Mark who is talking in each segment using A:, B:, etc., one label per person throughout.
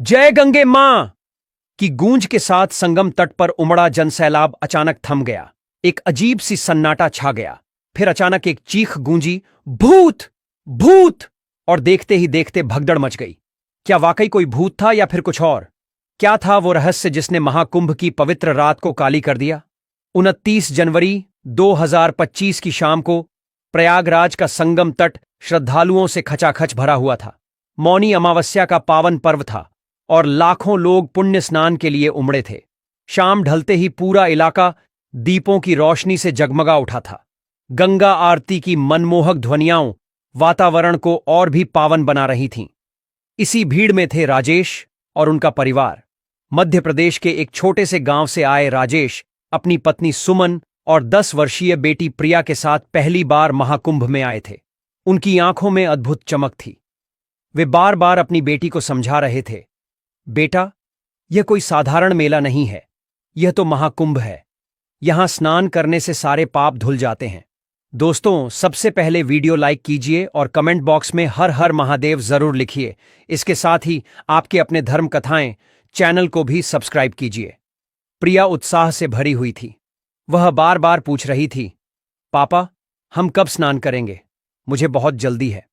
A: जय गंगे मां की गूंज के साथ संगम तट पर उमड़ा जनसैलाब अचानक थम गया। एक अजीब सी सन्नाटा छा गया। फिर अचानक एक चीख गूंजी, भूत! भूत! और देखते ही देखते भगदड़ मच गई। क्या वाकई कोई भूत था या फिर कुछ और? क्या था वो रहस्य जिसने महाकुंभ की पवित्र रात को काली कर दिया? 29 जनवरी 2025 की शाम को प्रयागराज का संगम तट श्रद्धालुओं से खचाखच भरा हुआ था। मौनी अमावस्या का पावन पर्व था और लाखों लोग पुण्य स्नान के लिए उमड़े थे। शाम ढलते ही पूरा इलाका दीपों की रोशनी से जगमगा उठा था। गंगा आरती की मनमोहक ध्वनियां वातावरण को और भी पावन बना रही थीं। इसी भीड़ में थे राजेश और उनका परिवार। मध्य प्रदेश के एक छोटे से गांव से आए राजेश अपनी पत्नी सुमन और 10 वर्षीय बेटी प्रिया के साथ पहली बार महाकुंभ में आए थे। उनकी आंखों में अद्भुत चमक थी। वे बार बार अपनी बेटी को समझा रहे थे, बेटा, यह कोई साधारण मेला नहीं है, यह तो महाकुंभ है। यहां स्नान करने से सारे पाप धुल जाते हैं। दोस्तों, सबसे पहले वीडियो लाइक कीजिए और कमेंट बॉक्स में हर हर महादेव जरूर लिखिए। इसके साथ ही आपके अपने धर्म कथाएं चैनल को भी सब्सक्राइब कीजिए। प्रिया उत्साह से भरी हुई थी। वह बार बार पूछ रही थी, पापा, हम कब स्नान करेंगे? मुझे बहुत जल्दी है।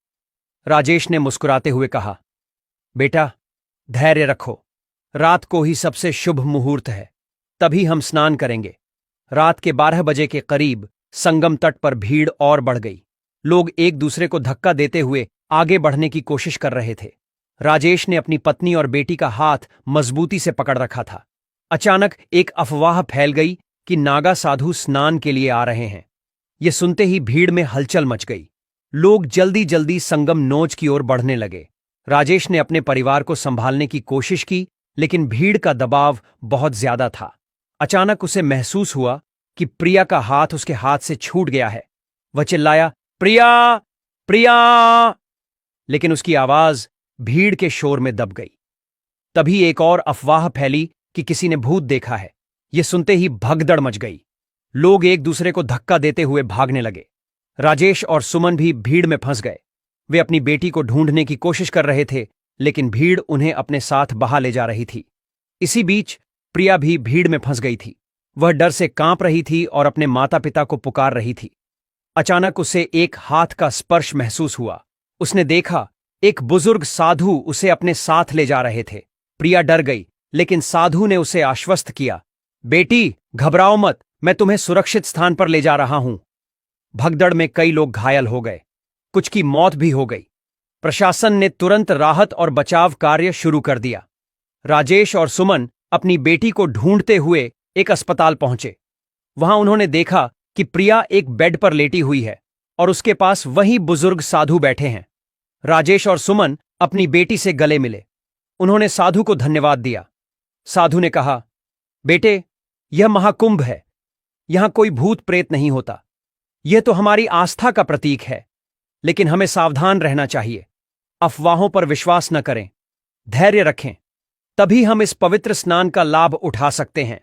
A: राजेश ने मुस्कुराते हुए कहा, बेटा, धैर्य रखो। रात को ही सबसे शुभ मुहूर्त है, तभी हम स्नान करेंगे। रात के 12 बजे के करीब संगम तट पर भीड़ और बढ़ गई। लोग एक दूसरे को धक्का देते हुए आगे बढ़ने की कोशिश कर रहे थे। राजेश ने अपनी पत्नी और बेटी का हाथ मजबूती से पकड़ रखा था। अचानक एक अफवाह फैल गई कि नागा साधु स्नान के लिए आ रहे हैं। यह सुनते ही भीड़ में हलचल मच गई। लोग जल्दी जल्दी संगम नोच की ओर बढ़ने लगे। राजेश ने अपने परिवार को संभालने की कोशिश की, लेकिन भीड़ का दबाव बहुत ज्यादा था। अचानक उसे महसूस हुआ कि प्रिया का हाथ उसके हाथ से छूट गया है। वह चिल्लाया, प्रिया, प्रिया! लेकिन उसकी आवाज भीड़ के शोर में दब गई। तभी एक और अफवाह फैली कि किसी ने भूत देखा है। यह सुनते ही भगदड़ मच गई। लोग एक दूसरे को धक्का देते हुए भागने लगे। राजेश और सुमन भी भीड़ में फंस गए। वे अपनी बेटी को ढूंढने की कोशिश कर रहे थे, लेकिन भीड़ उन्हें अपने साथ बहा ले जा रही थी। इसी बीच प्रिया भी भीड़ में फंस गई थी। वह डर से कांप रही थी और अपने माता पिता को पुकार रही थी। अचानक उसे एक हाथ का स्पर्श महसूस हुआ। उसने देखा, एक बुजुर्ग साधु उसे अपने साथ ले जा रहे थे। प्रिया डर गई, लेकिन साधु ने उसे आश्वस्त किया, बेटी, घबराओ मत, मैं तुम्हें सुरक्षित स्थान पर ले जा रहा हूं। भगदड़ में कई लोग घायल हो गए, कुछ की मौत भी हो गई। प्रशासन ने तुरंत राहत और बचाव कार्य शुरू कर दिया। राजेश और सुमन अपनी बेटी को ढूंढते हुए एक अस्पताल पहुंचे। वहां उन्होंने देखा कि प्रिया एक बेड पर लेटी हुई है और उसके पास वही बुजुर्ग साधु बैठे हैं। राजेश और सुमन अपनी बेटी से गले मिले। उन्होंने साधु को धन्यवाद दिया। साधु ने कहा, बेटे, यह महाकुंभ है। यहां कोई भूत प्रेत नहीं होता। यह तो हमारी आस्था का प्रतीक है, लेकिन हमें सावधान रहना चाहिए। अफवाहों पर विश्वास न करें, धैर्य रखें, तभी हम इस पवित्र स्नान का लाभ उठा सकते हैं।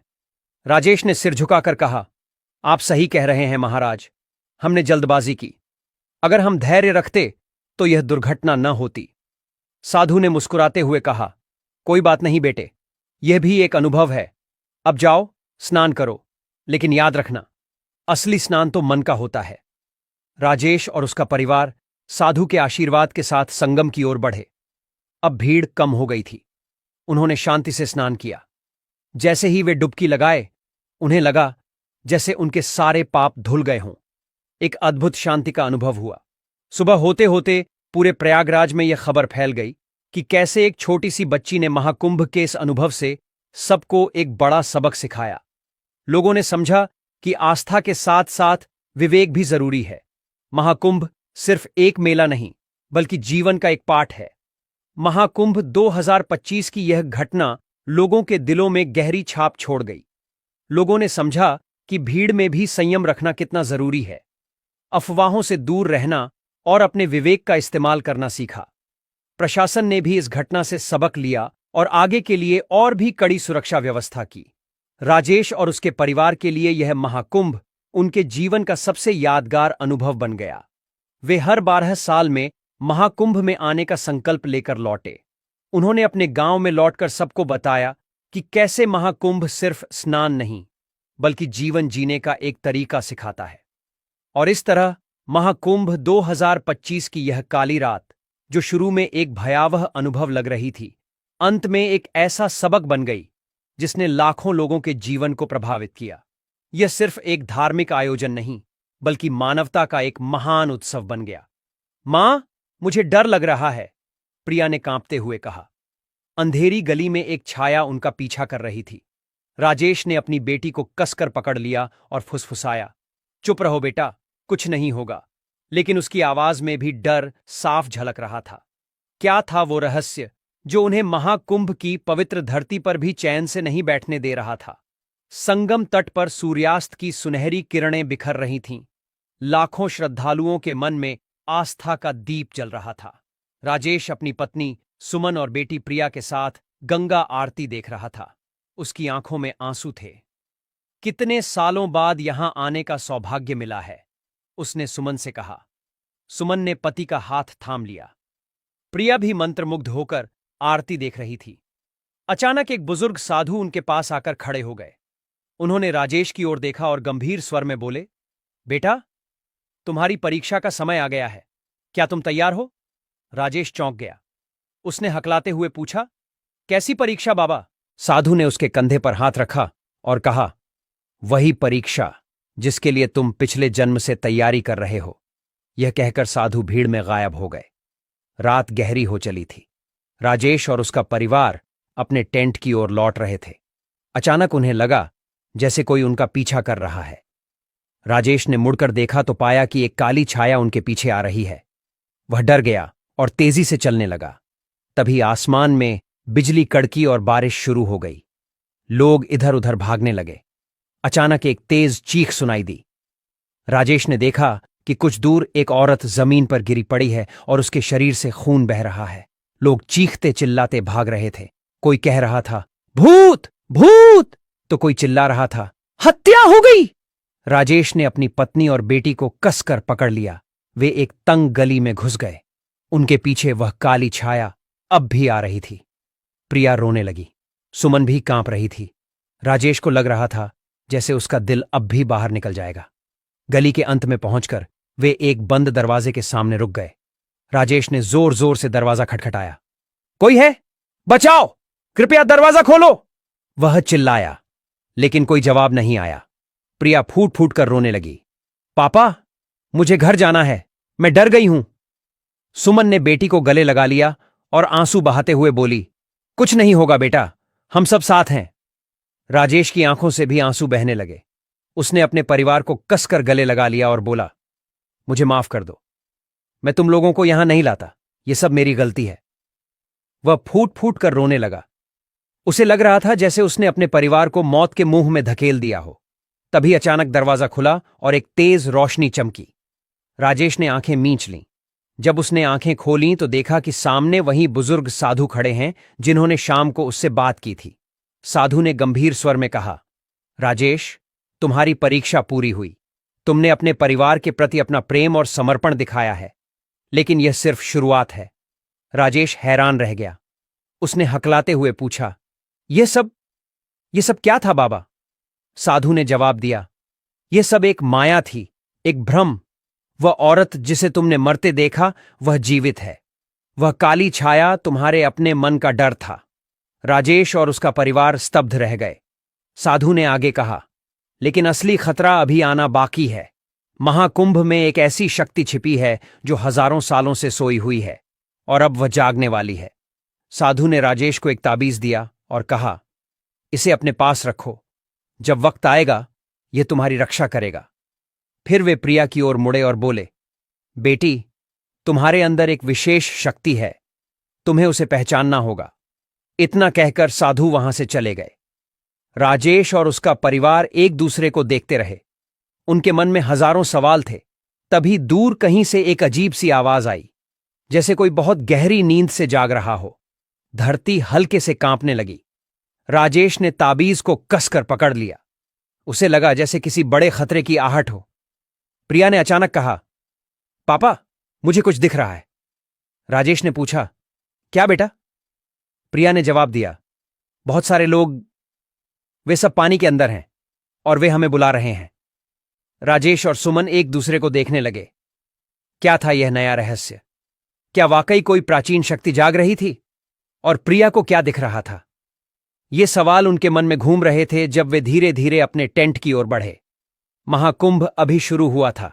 A: राजेश ने सिर झुकाकर कहा, आप सही कह रहे हैं महाराज, हमने जल्दबाजी की। अगर हम धैर्य रखते तो यह दुर्घटना न होती। साधु ने मुस्कुराते हुए कहा, कोई बात नहीं बेटे, यह भी एक अनुभव है। अब जाओ, स्नान करो, लेकिन याद रखना, असली स्नान तो मन का होता है। राजेश और उसका परिवार साधु के आशीर्वाद के साथ संगम की ओर बढ़े। अब भीड़ कम हो गई थी। उन्होंने शांति से स्नान किया। जैसे ही वे डुबकी लगाए, उन्हें लगा जैसे उनके सारे पाप धुल गए हों। एक अद्भुत शांति का अनुभव हुआ। सुबह होते होते पूरे प्रयागराज में यह खबर फैल गई कि कैसे एक छोटी सी बच्ची ने महाकुंभ के इस अनुभव से सबको एक बड़ा सबक सिखाया। लोगों ने समझा कि आस्था के साथ साथ विवेक भी जरूरी है। महाकुंभ सिर्फ एक मेला नहीं, बल्कि जीवन का एक पाठ है। महाकुंभ 2025 की यह घटना लोगों के दिलों में गहरी छाप छोड़ गई। लोगों ने समझा कि भीड़ में भी संयम रखना कितना जरूरी है। अफवाहों से दूर रहना और अपने विवेक का इस्तेमाल करना सीखा। प्रशासन ने भी इस घटना से सबक लिया और आगे के लिए और भी कड़ी सुरक्षा व्यवस्था की। राजेश और उसके परिवार के लिए यह महाकुंभ उनके जीवन का सबसे यादगार अनुभव बन गया। वे हर 12 साल में महाकुंभ में आने का संकल्प लेकर लौटे। उन्होंने अपने गांव में लौटकर सबको बताया कि कैसे महाकुंभ सिर्फ स्नान नहीं बल्कि जीवन जीने का एक तरीका सिखाता है। और इस तरह महाकुंभ 2025 की यह काली रात, जो शुरू में एक भयावह अनुभव लग रही थी, अंत में एक ऐसा सबक बन गई जिसने लाखों लोगों के जीवन को प्रभावित किया। यह सिर्फ एक धार्मिक आयोजन नहीं बल्कि मानवता का एक महान उत्सव बन गया। मां, मुझे डर लग रहा है, प्रिया ने कांपते हुए कहा। अंधेरी गली में एक छाया उनका पीछा कर रही थी। राजेश ने अपनी बेटी को कसकर पकड़ लिया और फुसफुसाया, चुप रहो बेटा, कुछ नहीं होगा। लेकिन उसकी आवाज में भी डर साफ झलक रहा था। क्या था वो रहस्य जो उन्हें महाकुंभ की पवित्र धरती पर भी चैन से नहीं बैठने दे रहा था? संगम तट पर सूर्यास्त की सुनहरी किरणें बिखर रही थीं। लाखों श्रद्धालुओं के मन में आस्था का दीप जल रहा था। राजेश अपनी पत्नी सुमन और बेटी प्रिया के साथ गंगा आरती देख रहा था। उसकी आंखों में आंसू थे। कितने सालों बाद यहां आने का सौभाग्य मिला है, उसने सुमन से कहा। सुमन ने पति का हाथ थाम लिया। प्रिया भी मंत्रमुग्ध होकर आरती देख रही थी। अचानक एक बुजुर्ग साधु उनके पास आकर खड़े हो गए। उन्होंने राजेश की ओर देखा और गंभीर स्वर में बोले, बेटा, तुम्हारी परीक्षा का समय आ गया है, क्या तुम तैयार हो? राजेश चौंक गया। उसने हकलाते हुए पूछा, कैसी परीक्षा बाबा? साधु ने उसके कंधे पर हाथ रखा और कहा, वही परीक्षा जिसके लिए तुम पिछले जन्म से तैयारी कर रहे हो। यह कहकर साधु भीड़ में गायब हो गए। रात गहरी हो चली थी। राजेश और उसका परिवार अपने टेंट की ओर लौट रहे थे। अचानक उन्हें लगा जैसे कोई उनका पीछा कर रहा है। राजेश ने मुड़कर देखा तो पाया कि एक काली छाया उनके पीछे आ रही है। वह डर गया और तेजी से चलने लगा। तभी आसमान में बिजली कड़की और बारिश शुरू हो गई। लोग इधर उधर भागने लगे। अचानक एक तेज चीख सुनाई दी। राजेश ने देखा कि कुछ दूर एक औरत जमीन पर गिरी पड़ी है और उसके शरीर से खून बह रहा है। लोग चीखते चिल्लाते भाग रहे थे। कोई कह रहा था, भूत भूत, तो कोई चिल्ला रहा था, हत्या हो गई। राजेश ने अपनी पत्नी और बेटी को कसकर पकड़ लिया। वे एक तंग गली में घुस गए। उनके पीछे वह काली छाया अब भी आ रही थी। प्रिया रोने लगी। सुमन भी कांप रही थी। राजेश को लग रहा था जैसे उसका दिल अब भी बाहर निकल जाएगा। गली के अंत में पहुंचकर वे एक बंद दरवाजे के सामने रुक गए। राजेश ने जोर जोर से दरवाजा खटखटाया। कोई है? बचाओ, कृपया दरवाजा खोलो, वह चिल्लाया। लेकिन कोई जवाब नहीं आया। प्रिया फूट फूट कर रोने लगी। पापा, मुझे घर जाना है, मैं डर गई हूं। सुमन ने बेटी को गले लगा लिया और आंसू बहाते हुए बोली, कुछ नहीं होगा बेटा, हम सब साथ हैं। राजेश की आंखों से भी आंसू बहने लगे। उसने अपने परिवार को कसकर गले लगा लिया और बोला, मुझे माफ कर दो, मैं तुम लोगों को यहां नहीं लाता, यह सब मेरी गलती है। वह फूट फूट कर रोने लगा। उसे लग रहा था जैसे उसने अपने परिवार को मौत के मुंह में धकेल दिया हो। तभी अचानक दरवाजा खुला और एक तेज रोशनी चमकी। राजेश ने आंखें मींच लीं। जब उसने आंखें खोलीं तो देखा कि सामने वही बुजुर्ग साधु खड़े हैं जिन्होंने शाम को उससे बात की थी। साधु ने गंभीर स्वर में कहा, राजेश, तुम्हारी परीक्षा पूरी हुई। तुमने अपने परिवार के प्रति अपना प्रेम और समर्पण दिखाया है, लेकिन यह सिर्फ शुरुआत है। राजेश हैरान रह गया। उसने हकलाते हुए पूछा, यह सब क्या था बाबा? साधु ने जवाब दिया, यह सब एक माया थी, एक भ्रम। वह औरत जिसे तुमने मरते देखा वह जीवित है। वह काली छाया तुम्हारे अपने मन का डर था। राजेश और उसका परिवार स्तब्ध रह गए। साधु ने आगे कहा, लेकिन असली खतरा अभी आना बाकी है। महाकुंभ में एक ऐसी शक्ति छिपी है जो हजारों सालों से सोई हुई है और अब वह जागने वाली है। साधु ने राजेश को एक ताबीज दिया और कहा, इसे अपने पास रखो, जब वक्त आएगा यह तुम्हारी रक्षा करेगा। फिर वे प्रिया की ओर मुड़े और बोले, बेटी, तुम्हारे अंदर एक विशेष शक्ति है, तुम्हें उसे पहचानना होगा। इतना कहकर साधु वहां से चले गए। राजेश और उसका परिवार एक दूसरे को देखते रहे। उनके मन में हजारों सवाल थे। तभी दूर कहीं से एक अजीब सी आवाज आई, जैसे कोई बहुत गहरी नींद से जाग रहा हो। धरती हल्के से कांपने लगी। राजेश ने ताबीज को कसकर पकड़ लिया। उसे लगा जैसे किसी बड़े खतरे की आहट हो। प्रिया ने अचानक कहा, पापा, मुझे कुछ दिख रहा है। राजेश ने पूछा, क्या बेटा? प्रिया ने जवाब दिया, बहुत सारे लोग, वे सब पानी के अंदर हैं और वे हमें बुला रहे हैं। राजेश और सुमन एक दूसरे को देखने लगे। क्या था यह नया रहस्य? क्या वाकई कोई प्राचीन शक्ति जाग रही थी? और प्रिया को क्या दिख रहा था? ये सवाल उनके मन में घूम रहे थे जब वे धीरे धीरे अपने टेंट की ओर बढ़े। महाकुंभ अभी शुरू हुआ था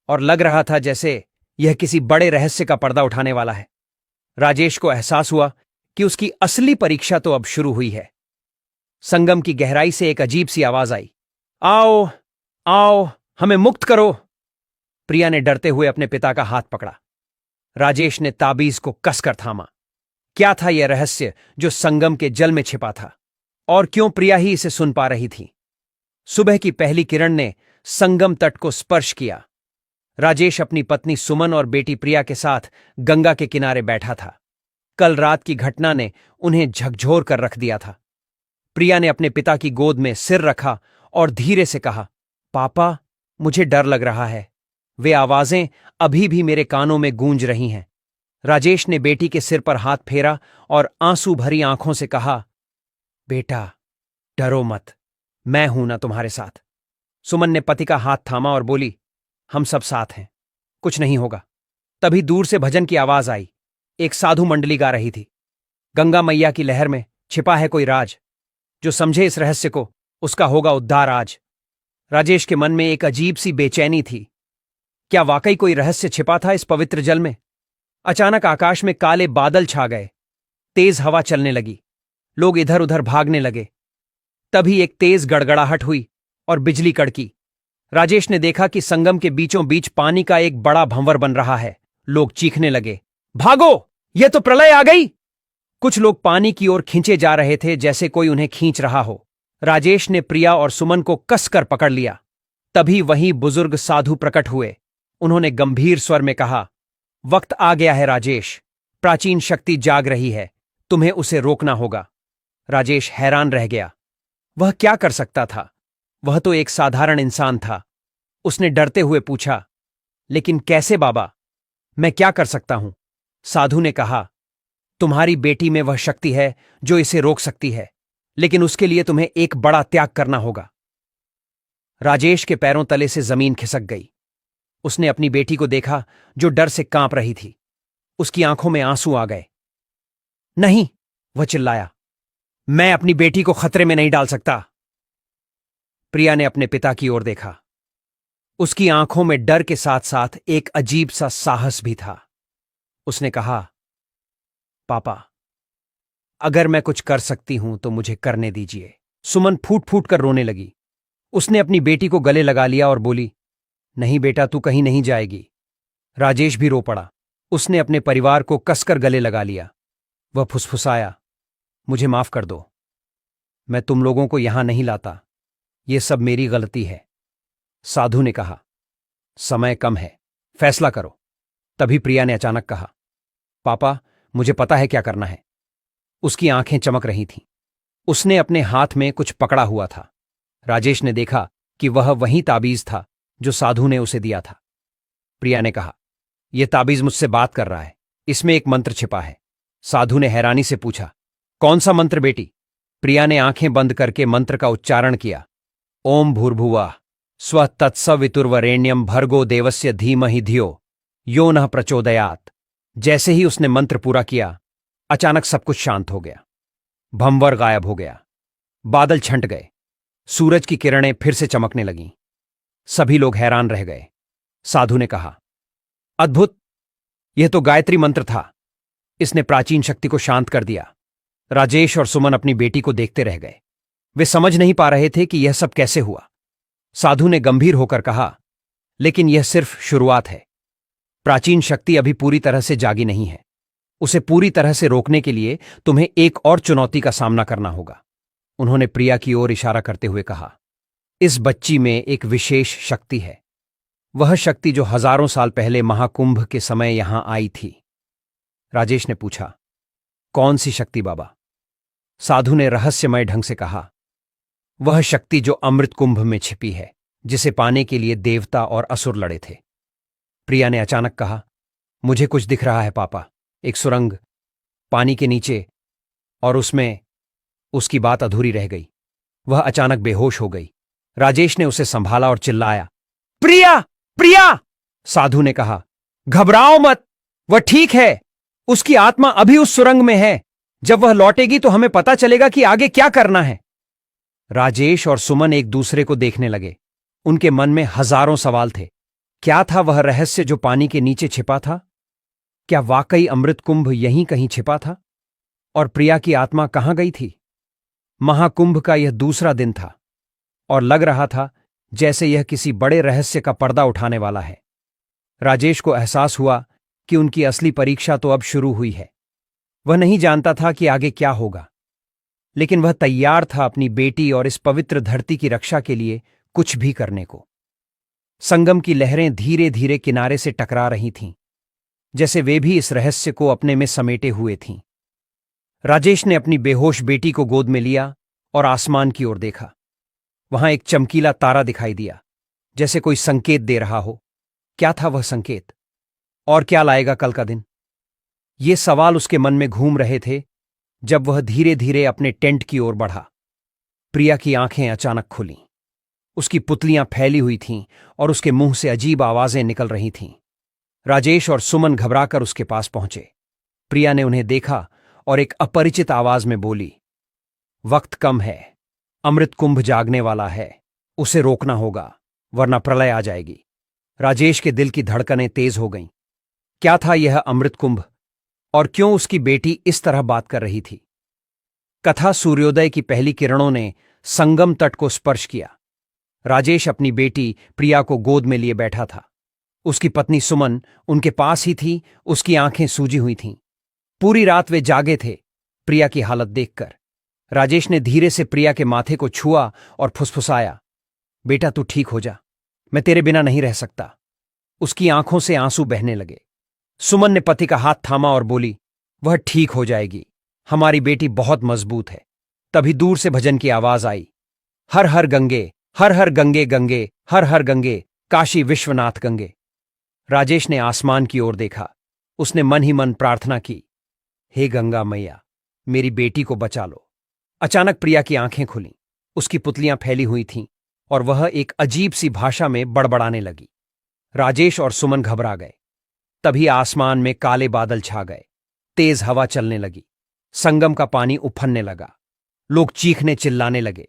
A: और लग रहा था जैसे यह किसी बड़े रहस्य का पर्दा उठाने वाला है। राजेश को एहसास हुआ कि उसकी असली परीक्षा तो अब शुरू हुई है। संगम की गहराई से एक अजीब सी आवाज आई, आओ आओ, हमें मुक्त करो। प्रिया ने डरते हुए अपने पिता का हाथ पकड़ा। राजेश ने ताबीज को कसकर थामा। क्या था यह रहस्य जो संगम के जल में छिपा था, और क्यों प्रिया ही इसे सुन पा रही थी? सुबह की पहली किरण ने संगम तट को स्पर्श किया। राजेश अपनी पत्नी सुमन और बेटी प्रिया के साथ गंगा के किनारे बैठा था। कल रात की घटना ने उन्हें झकझोर कर रख दिया था। प्रिया ने अपने पिता की गोद में सिर रखा और धीरे से कहा, पापा, मुझे डर लग रहा है। वे आवाजें अभी भी मेरे कानों में गूंज रही हैं। राजेश ने बेटी के सिर पर हाथ फेरा और आंसू भरी आंखों से कहा, बेटा, डरो मत, मैं हूं ना तुम्हारे साथ। सुमन ने पति का हाथ थामा और बोली, हम सब साथ हैं, कुछ नहीं होगा। तभी दूर से भजन की आवाज आई। एक साधु मंडली गा रही थी, गंगा मैया की लहर में छिपा है कोई राज, जो समझे इस रहस्य को उसका होगा उद्धार आज। राजेश के मन में एक अजीब सी बेचैनी थी। क्या वाकई कोई रहस्य छिपा था इस पवित्र जल में? अचानक आकाश में काले बादल छा गए। तेज हवा चलने लगी। लोग इधर उधर भागने लगे। तभी एक तेज गड़गड़ाहट हुई और बिजली कड़की। राजेश ने देखा कि संगम के बीचों बीच पानी का एक बड़ा भंवर बन रहा है। लोग चीखने लगे, भागो, यह तो प्रलय आ गई। कुछ लोग पानी की ओर खींचे जा रहे थे जैसे कोई उन्हें खींच रहा हो। राजेश ने प्रिया और सुमन को कसकर पकड़ लिया। तभी वहीं बुजुर्ग साधु प्रकट हुए। उन्होंने गंभीर स्वर में कहा, वक्त आ गया है राजेश, प्राचीन शक्ति जाग रही है, तुम्हें उसे रोकना होगा। राजेश हैरान रह गया। वह क्या कर सकता था? वह तो एक साधारण इंसान था। उसने डरते हुए पूछा, लेकिन कैसे बाबा, मैं क्या कर सकता हूं? साधु ने कहा, तुम्हारी बेटी में वह शक्ति है जो इसे रोक सकती है, लेकिन उसके लिए तुम्हें एक बड़ा त्याग करना होगा। राजेश के पैरों तले से जमीन खिसक गई। उसने अपनी बेटी को देखा जो डर से कांप रही थी। उसकी आंखों में आंसू आ गए। नहीं, वह चिल्लाया, मैं अपनी बेटी को खतरे में नहीं डाल सकता। प्रिया ने अपने पिता की ओर देखा। उसकी आंखों में डर के साथ साथ एक अजीब सा साहस भी था। उसने कहा, पापा, अगर मैं कुछ कर सकती हूं तो मुझे करने दीजिए। सुमन फूट फूट कर रोने लगी। उसने अपनी बेटी को गले लगा लिया और बोली, नहीं बेटा, तू कहीं नहीं जाएगी। राजेश भी रो पड़ा। उसने अपने परिवार को कसकर गले लगा लिया। वह फुसफुसाया, मुझे माफ कर दो, मैं तुम लोगों को यहां नहीं लाता, यह सब मेरी गलती है। साधु ने कहा, समय कम है, फैसला करो। तभी प्रिया ने अचानक कहा, पापा, मुझे पता है क्या करना है। उसकी आंखें चमक रही थीं। उसने अपने हाथ में कुछ पकड़ा हुआ था। राजेश ने देखा कि वह वही ताबीज था जो साधु ने उसे दिया था। प्रिया ने कहा, यह ताबीज मुझसे बात कर रहा है, इसमें एक मंत्र छिपा है। साधु ने हैरानी से पूछा, कौन सा मंत्र बेटी? प्रिया ने आंखें बंद करके मंत्र का उच्चारण किया, ओम भूर्भुवः स्वः तत्सवितुर्वरेण्यं भर्गो देवस्य धीमहि धियो यो नः प्रचोदयात्। जैसे ही उसने मंत्र पूरा किया, अचानक सब कुछ शांत हो गया। भंवर गायब हो गया। बादल छंट गए। सूरज की किरणें फिर से चमकने लगीं। सभी लोग हैरान रह गए। साधु ने कहा, अद्भुत, यह तो गायत्री मंत्र था। इसने प्राचीन शक्ति को शांत कर दिया। राजेश और सुमन अपनी बेटी को देखते रह गए। वे समझ नहीं पा रहे थे कि यह सब कैसे हुआ। साधु ने गंभीर होकर कहा, लेकिन यह सिर्फ शुरुआत है। प्राचीन शक्ति अभी पूरी तरह से जागी नहीं है। उसे पूरी तरह से रोकने के लिए तुम्हें एक और चुनौती का सामना करना होगा। उन्होंने प्रिया की ओर इशारा करते हुए कहा, इस बच्ची में एक विशेष शक्ति है, वह शक्ति जो हजारों साल पहले महाकुंभ के समय यहां आई थी। राजेश ने पूछा, कौन सी शक्ति बाबा? साधु ने रहस्यमय ढंग से कहा, वह शक्ति जो अमृत कुंभ में छिपी है, जिसे पाने के लिए देवता और असुर लड़े थे। प्रिया ने अचानक कहा, मुझे कुछ दिख रहा है पापा, एक सुरंग, पानी के नीचे, और उसमें उसकी बात अधूरी रह गई। वह अचानक बेहोश हो गई। राजेश ने उसे संभाला और चिल्लाया, प्रिया, प्रिया! साधु ने कहा, घबराओ मत, वह ठीक है। उसकी आत्मा अभी उस सुरंग में है। जब वह लौटेगी तो हमें पता चलेगा कि आगे क्या करना है। राजेश और सुमन एक दूसरे को देखने लगे। उनके मन में हजारों सवाल थे। क्या था वह रहस्य जो पानी के नीचे छिपा था? क्या वाकई अमृत कुंभ यहीं कहीं छिपा था? और प्रिया की आत्मा कहां गई थी? महाकुंभ का यह दूसरा दिन था और लग रहा था जैसे यह किसी बड़े रहस्य का पर्दा उठाने वाला है। राजेश को एहसास हुआ कि उनकी असली परीक्षा तो अब शुरू हुई है। वह नहीं जानता था कि आगे क्या होगा, लेकिन वह तैयार था अपनी बेटी और इस पवित्र धरती की रक्षा के लिए कुछ भी करने को। संगम की लहरें धीरे धीरे किनारे से टकरा रही थीं, जैसे वे भी इस रहस्य को अपने में समेटे हुए थीं। राजेश ने अपनी बेहोश बेटी को गोद में लिया और आसमान की ओर देखा। वहां एक चमकीला तारा दिखाई दिया, जैसे कोई संकेत दे रहा हो। क्या था वह संकेत? और क्या लाएगा कल का दिन? ये सवाल उसके मन में घूम रहे थे जब वह धीरे धीरे अपने टेंट की ओर बढ़ा। प्रिया की आंखें अचानक खुलीं। उसकी पुतलियां फैली हुई थीं और उसके मुंह से अजीब आवाजें निकल रही थीं। राजेश और सुमन घबराकर उसके पास पहुंचे। प्रिया ने उन्हें देखा और एक अपरिचित आवाज में बोली, वक्त कम है, अमृत कुंभ जागने वाला है, उसे रोकना होगा वरना प्रलय आ जाएगी। राजेश के दिल की धड़कनें तेज हो गईं। क्या था यह अमृत कुंभ और क्यों उसकी बेटी इस तरह बात कर रही थी? कथा सूर्योदय की पहली किरणों ने संगम तट को स्पर्श किया। राजेश अपनी बेटी प्रिया को गोद में लिए बैठा था। उसकी पत्नी सुमन उनके पास ही थी। उसकी आंखें सूजी हुई थीं। पूरी रात वे जागे थे प्रिया की हालत देखकर। राजेश ने धीरे से प्रिया के माथे को छुआ और फुसफुसाया, बेटा तू ठीक हो जा, मैं तेरे बिना नहीं रह सकता। उसकी आंखों से आंसू बहने लगे। सुमन ने पति का हाथ थामा और बोली, वह ठीक हो जाएगी, हमारी बेटी बहुत मजबूत है। तभी दूर से भजन की आवाज आई, हर हर गंगे, हर हर गंगे गंगे, हर हर गंगे, काशी विश्वनाथ गंगे। राजेश ने आसमान की ओर देखा। उसने मन ही मन प्रार्थना की, हे गंगा मैया, मेरी बेटी को बचा लो। अचानक प्रिया की आंखें खुलीं। उसकी पुतलियां फैली हुई थीं और वह एक अजीब सी भाषा में बड़बड़ाने लगी। राजेश और सुमन घबरा गए। तभी आसमान में काले बादल छा गए। तेज हवा चलने लगी। संगम का पानी उफनने लगा। लोग चीखने चिल्लाने लगे।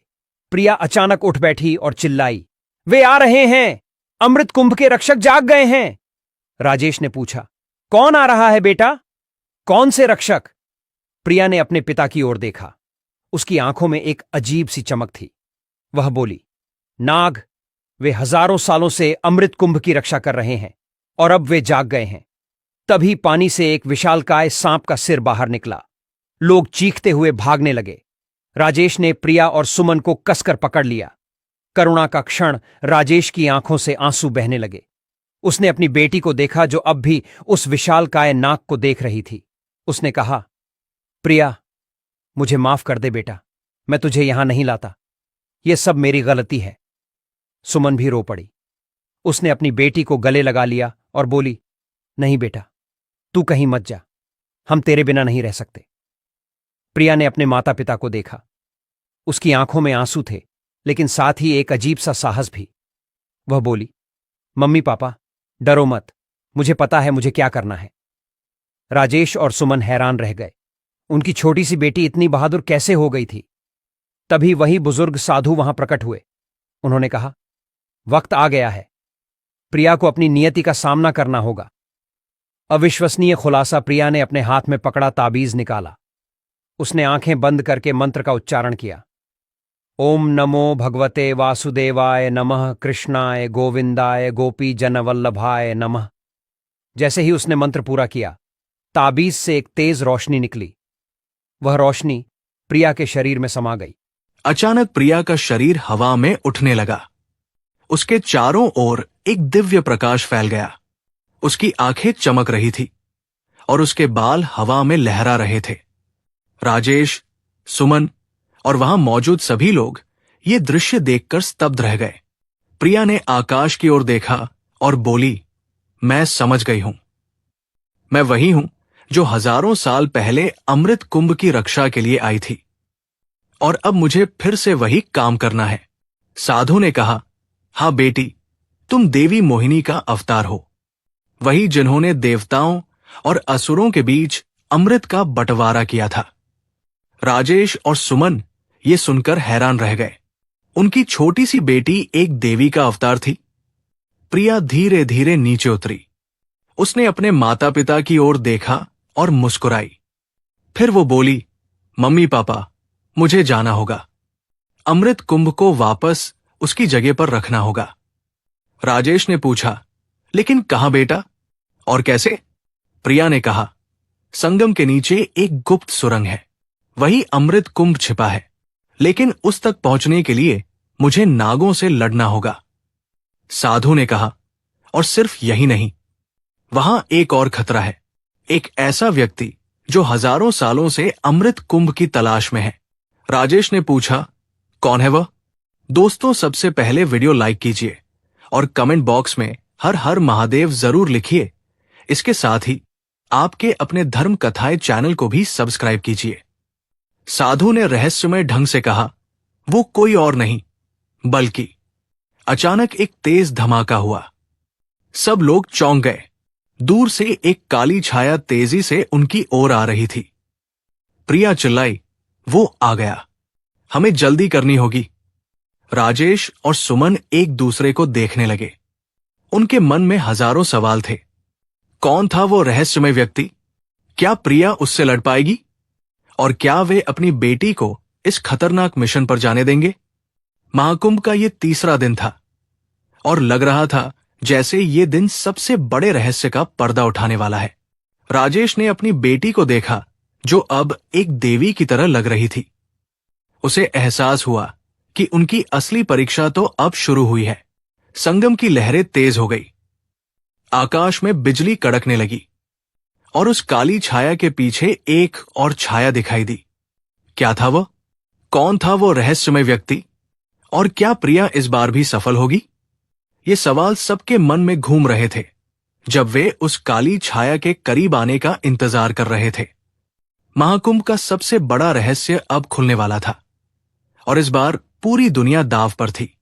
A: प्रिया अचानक उठ बैठी और चिल्लाई, वे आ रहे हैं, अमृत कुंभ के रक्षक जाग गए हैं। राजेश ने पूछा, कौन आ रहा है बेटा? कौन से रक्षक? प्रिया ने अपने पिता की ओर देखा। उसकी आंखों में एक अजीब सी चमक थी। वह बोली, नाग, वे हजारों सालों से अमृत कुंभ की रक्षा कर रहे हैं और अब वे जाग गए हैं। तभी पानी से एक विशालकाय सांप का सिर बाहर निकला। लोग चीखते हुए भागने लगे। राजेश ने प्रिया और सुमन को कसकर पकड़ लिया। करुणा का क्षण राजेश की आंखों से आंसू बहने लगे। उसने अपनी बेटी को देखा जो अब भी उस विशालकाय नाग को देख रही थी। उसने कहा, प्रिया, मुझे माफ कर दे बेटा, मैं तुझे यहां नहीं लाता, यह सब मेरी गलती है। सुमन भी रो पड़ी। उसने अपनी बेटी को गले लगा लिया और बोली, नहीं बेटा, तू कहीं मत जा, हम तेरे बिना नहीं रह सकते। प्रिया ने अपने माता पिता को देखा। उसकी आंखों में आंसू थे, लेकिन साथ ही एक अजीब सा साहस भी। वह बोली, मम्मी पापा, डरो मत, मुझे पता है मुझे क्या करना है। राजेश और सुमन हैरान रह गए। उनकी छोटी सी बेटी इतनी बहादुर कैसे हो गई थी? तभी वही बुजुर्ग साधु वहां प्रकट हुए। उन्होंने कहा, वक्त आ गया है, प्रिया को अपनी नियति का सामना करना होगा। अविश्वसनीय खुलासा। प्रिया ने अपने हाथ में पकड़ा ताबीज निकाला। उसने आंखें बंद करके मंत्र का उच्चारण किया, ओम नमो भगवते वासुदेवाय नमः, कृष्णाय गोविंदाय गोपी जनवल्लभाय नमः। जैसे ही उसने मंत्र पूरा किया, ताबीज से एक तेज रोशनी निकली। वह रोशनी प्रिया के शरीर में समा गई।
B: अचानक प्रिया का शरीर हवा में उठने लगा। उसके चारों ओर एक दिव्य प्रकाश फैल गया। उसकी आंखें चमक रही थी और उसके बाल हवा में लहरा रहे थे। राजेश, सुमन और वहां मौजूद सभी लोग ये दृश्य देखकर स्तब्ध रह गए। प्रिया ने आकाश की ओर देखा और बोली, मैं समझ गई हूं, मैं वही हूं जो हजारों साल पहले अमृत कुंभ की रक्षा के लिए आई थी, और अब मुझे फिर से वही काम करना है। साधु ने कहा, हाँ बेटी, तुम देवी मोहिनी का अवतार हो, वही जिन्होंने देवताओं और असुरों के बीच अमृत का बंटवारा किया था। राजेश और सुमन ये सुनकर हैरान रह गए। उनकी छोटी सी बेटी एक देवी का अवतार थी। प्रिया धीरे धीरे नीचे उतरी। उसने अपने माता पिता की ओर देखा और मुस्कुराई। फिर वो बोली, मम्मी पापा, मुझे जाना होगा। अमृत कुंभ को वापस उसकी जगह पर रखना होगा। राजेश ने पूछा, लेकिन कहां बेटा, और कैसे? प्रिया ने कहा, संगम के नीचे एक गुप्त सुरंग है, वही अमृत कुंभ छिपा है, लेकिन उस तक पहुंचने के लिए मुझे नागों से लड़ना होगा। साधु ने कहा, और सिर्फ यही नहीं, वहां एक और खतरा है, एक ऐसा व्यक्ति जो हजारों सालों से अमृत कुंभ की तलाश में है। राजेश ने पूछा, कौन है वह? दोस्तों, सबसे पहले वीडियो लाइक कीजिए और कमेंट बॉक्स में हर हर महादेव जरूर लिखिए। इसके साथ ही आपके अपने धर्म कथाएं चैनल को भी सब्सक्राइब कीजिए। साधु ने रहस्यमय ढंग से कहा, वो कोई और नहीं बल्कि। अचानक एक तेज धमाका हुआ। सब लोग चौंक गए। दूर से एक काली छाया तेजी से उनकी ओर आ रही थी। प्रिया चिल्लाई, वो आ गया, हमें जल्दी करनी होगी। राजेश और सुमन एक दूसरे को देखने लगे। उनके मन में हजारों सवाल थे। कौन था वो रहस्यमय व्यक्ति? क्या प्रिया उससे लड़ पाएगी? और क्या वे अपनी बेटी को इस खतरनाक मिशन पर जाने देंगे? महाकुंभ का ये तीसरा दिन था और लग रहा था जैसे ये दिन सबसे बड़े रहस्य का पर्दा उठाने वाला है। राजेश ने अपनी बेटी को देखा, जो अब एक देवी की तरह लग रही थी। उसे एहसास हुआ कि उनकी असली परीक्षा तो अब शुरू हुई है। संगम की लहरें तेज हो गई। आकाश में बिजली कड़कने लगी और उस काली छाया के पीछे एक और छाया दिखाई दी। क्या था वह? कौन था वो रहस्यमय व्यक्ति? और क्या प्रिया इस बार भी सफल होगी? ये सवाल सबके मन में घूम रहे थे जब वे उस काली छाया के करीब आने का इंतजार कर रहे थे। महाकुंभ का सबसे बड़ा रहस्य अब खुलने वाला था और इस बार पूरी दुनिया दांव पर थी।